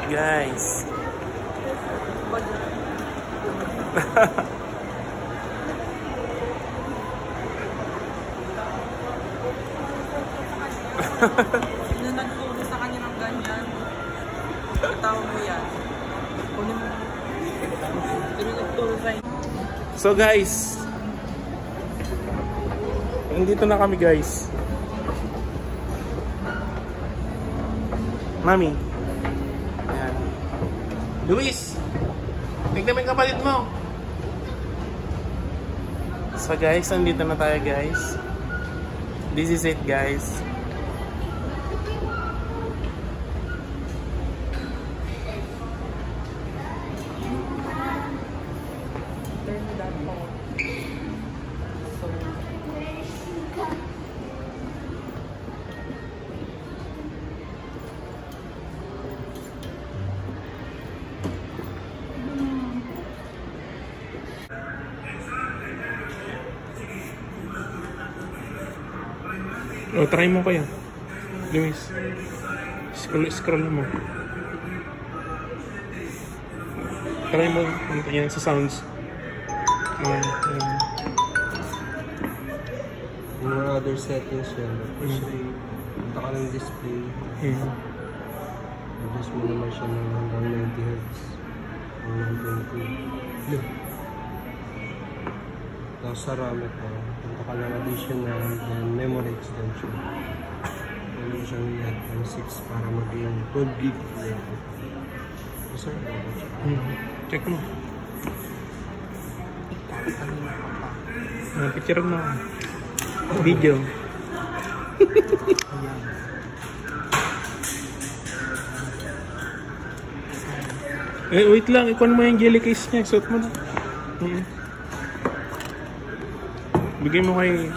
Guys. Sino nagturo sa kanya ng ganyan? Tawag mo yan. Kunin mo. Sino nagturo sa inyo? So guys, nandito na kami guys. Mami. Ayan. Luis, tignan mo yung kapatid mo. So guys, nandito na tayo guys. This is it guys. Oh, try mo kaya. Luis. Scroll mo. Try mo. Yan sa sounds. Yung mga other settings yan. Especially, punta ka ng display. Adjust mo naman siya ng hanggang 90 Hz. Hanggang 120. Tapos sa RAM ito, punta ka ng additional and memory extension. Pwede mo siyang i-add ng 6 para maging 12 GB. Gusto mo ba siya? Check mo. Picture mo. Video. Wait lang. Ikuan mo yung jelly case niya. Suot mo na. Bigay mo kay